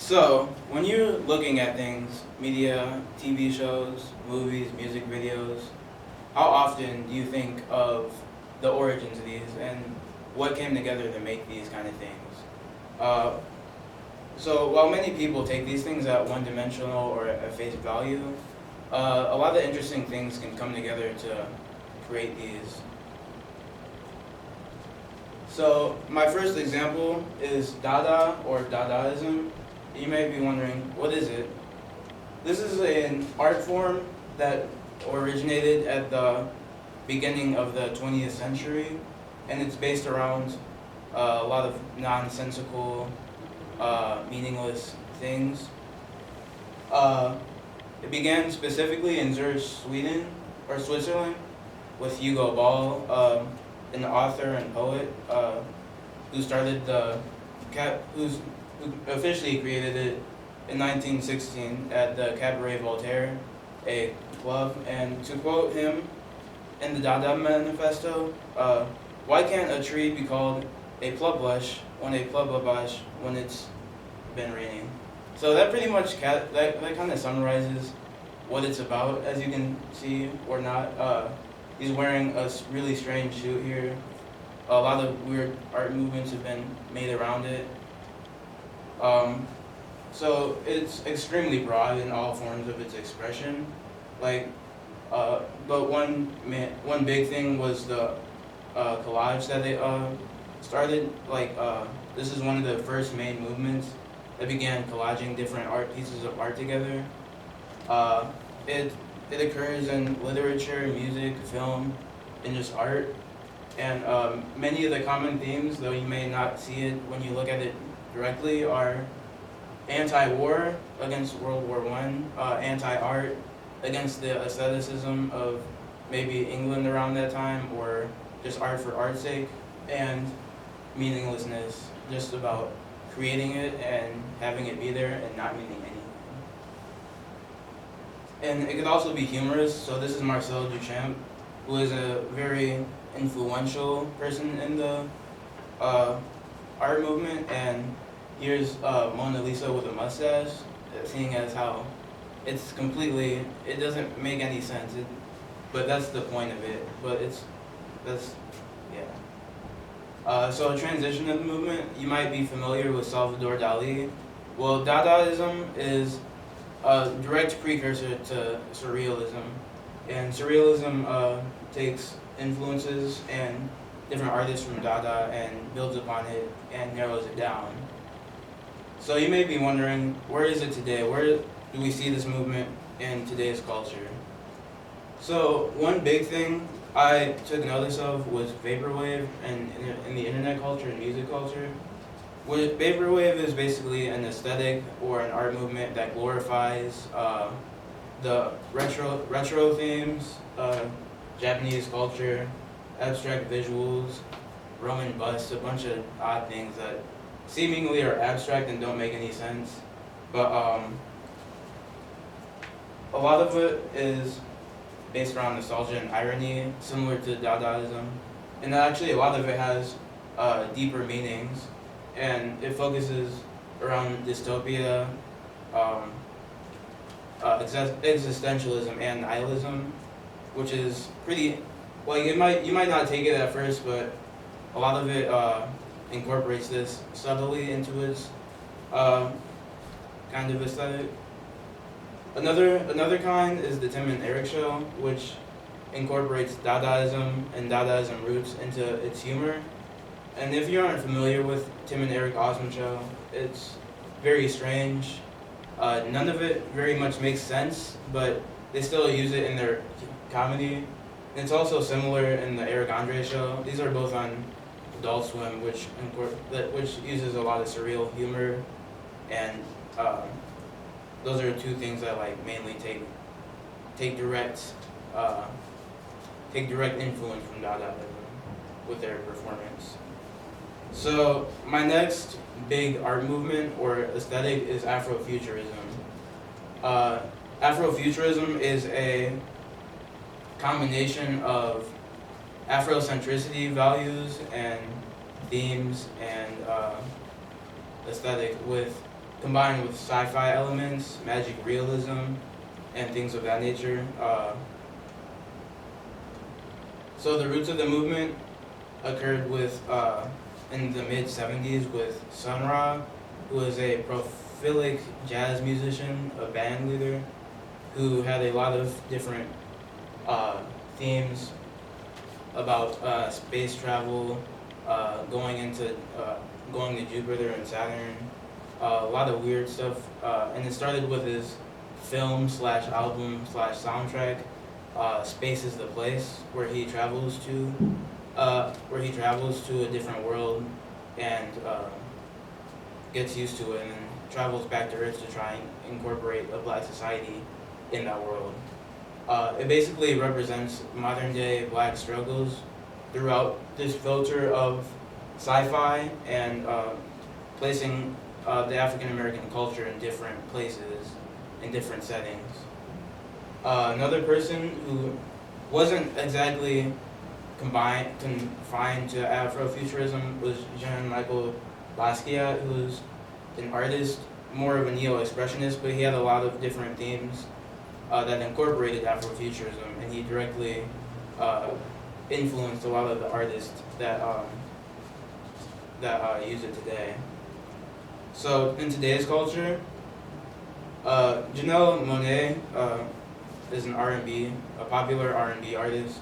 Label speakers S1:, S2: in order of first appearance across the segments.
S1: So, when you're looking at things, media, TV shows, movies, music videos, how often do you think of the origins of these and what came together to make these kind of things? Uh, so, while many people take these things at one-dimensional or at face value, a lot of interesting things can come together to create these. So, my first example is Dada or Dadaism. You may be wondering, what is it? This is an art form that originated at the beginning of the 20th century, and it's based around a lot of nonsensical, meaningless things. It began specifically in Zurich, Sweden, or Switzerland, with Hugo Ball, an author and poet who started who officially created it in 1916 at the Cabaret Voltaire, a club. And to quote him in the Dada Manifesto, why can't a tree be called a plublush when when it's been raining? So that pretty much that kind of summarizes what it's about, as you can see or not. He's wearing a really strange suit here. A lot of weird art movements have been made around it. So it's extremely broad in all forms of its expression. But one big thing was the collage that they started. This is one of the first main movements that began collaging different pieces of art together. It occurs in literature, music, film, and just art. And many of the common themes, though you may not see it when you look at it directly, are anti-war against World War I, anti-art against the aestheticism of maybe England around that time, or just art for art's sake, and meaninglessness, just about creating it and having it be there and not meaning anything. And it could also be humorous. So this is Marcel Duchamp, who is a very influential person in the art movement, and here's Mona Lisa with a mustache, seeing as how it doesn't make any sense, but that's the point of it. But so a transition of the movement, you might be familiar with Salvador Dali. Well, Dadaism is a direct precursor to Surrealism, and Surrealism takes influences and different artists from Dada and builds upon it and narrows it down. So you may be wondering, where is it today? Where do we see this movement in today's culture? So one big thing I took notice of was vaporwave and in the internet culture and music culture. Vaporwave is basically an aesthetic or an art movement that glorifies the retro themes, Japanese culture, abstract visuals, Roman busts, a bunch of odd things that seemingly are abstract and don't make any sense. But a lot of it is based around nostalgia and irony, similar to Dadaism. And actually a lot of it has deeper meanings, and it focuses around dystopia, existentialism, and nihilism, which is pretty, you might not take it at first, but a lot of it incorporates this subtly into its kind of aesthetic. Another kind is the Tim and Eric Show, which incorporates Dadaism and Dadaism roots into its humor. And if you aren't familiar with Tim and Eric Awesome Show, it's very strange. None of it very much makes sense, but they still use it in their comedy. And it's also similar in the Eric Andre Show. These are both on Adult Swim, which uses a lot of surreal humor, and those are two things that mainly take direct influence from Dadaism with their performance. So my next big art movement or aesthetic is Afrofuturism. Afrofuturism is a combination of Afrocentricity values and themes and aesthetic with combined with sci-fi elements, magic realism, and things of that nature. So the roots of the movement occurred with in the mid 70s with Sun Ra, who was a prolific jazz musician, a band leader, who had a lot of different themes about space travel, going to Jupiter and Saturn, a lot of weird stuff, and it started with his film slash album slash soundtrack, Space is the Place, where he travels to a different world and gets used to it, and then travels back to Earth to try and incorporate a black society in that world. It basically represents modern day black struggles throughout this filter of sci-fi and placing the African American culture in different places, in different settings. Another person who wasn't exactly confined to Afrofuturism was Michel Basquiat, who's an artist, more of a neo-expressionist, but he had a lot of different themes that incorporated Afrofuturism, and he directly influenced a lot of the artists that use it today. So in today's culture, Janelle Monae is an R&B, a popular R&B artist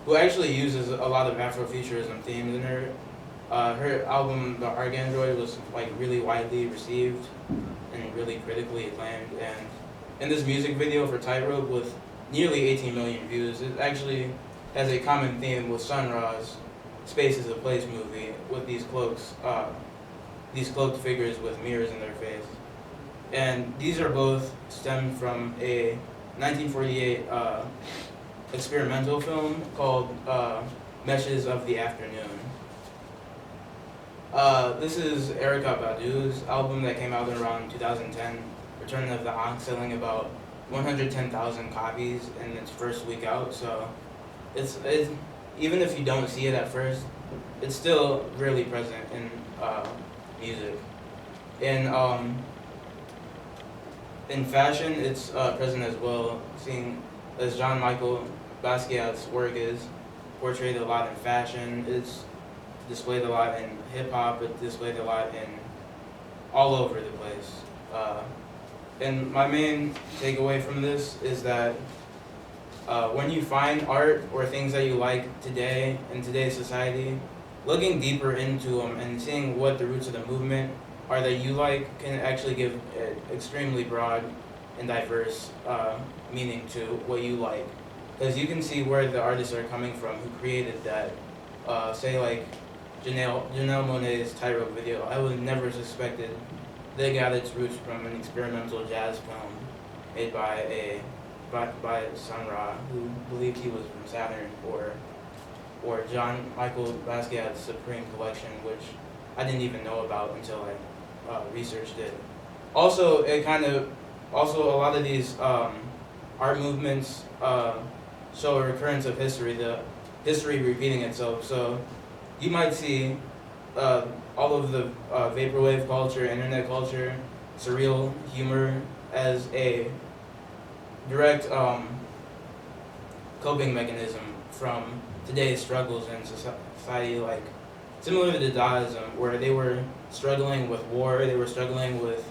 S1: who actually uses a lot of Afrofuturism themes in her. Her album, The Arcandroid, was like really widely received and really critically acclaimed. And in this music video for Tightrope with nearly 18 million views, it actually has a common theme with Sun Ra's Space is a Place movie with these cloaked figures with mirrors in their face. And these are both stemmed from a 1948 experimental film called Meshes of the Afternoon. This is Erykah Badu's album that came out around 2010, Return of the Ox, selling about 110,000 copies in its first week out. So it's even if you don't see it at first, it's still really present in music. In fashion, it's present as well, seeing as Michel Basquiat's work is portrayed a lot in fashion. It's displayed a lot in hip hop. It's displayed a lot in all over the place. And my main takeaway from this is that when you find art or things that you like today in today's society, looking deeper into them and seeing what the roots of the movement are that you like can actually give an extremely broad and diverse meaning to what you like. Because you can see where the artists are coming from who created that. Say like Janelle Monae's Tightrope video. I would never suspected they got its roots from an experimental jazz film made by Sun Ra, who believed he was from Saturn, or Michel Basquiat's Supreme Collection, which I didn't even know about until I researched it. Also, a lot of these art movements show a recurrence of history, the history repeating itself. So you might see all of the vaporwave culture, internet culture, surreal humor as a direct coping mechanism from today's struggles in society, like similar to Dadaism, where they were struggling with war, they were struggling with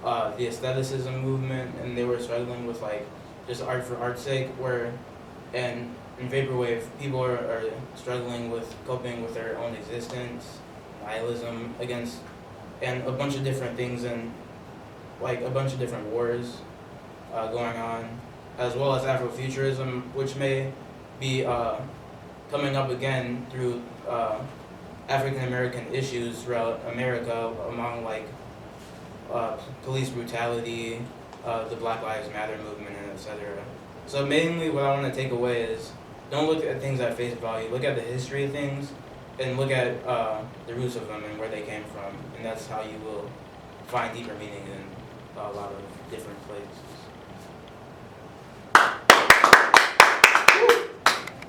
S1: the aestheticism movement, and they were struggling with like just art for art's sake, and in vaporwave people are struggling with coping with their own existence, nihilism against, and a bunch of different things, and like a bunch of different wars going on, as well as Afrofuturism, which may be coming up again through African American issues throughout America, among like police brutality, the Black Lives Matter movement, and etc. So mainly what I want to take away is don't look at things at face value, look at the history of things, and look at the roots of them and where they came from, and that's how you will find deeper meaning in a lot of different places.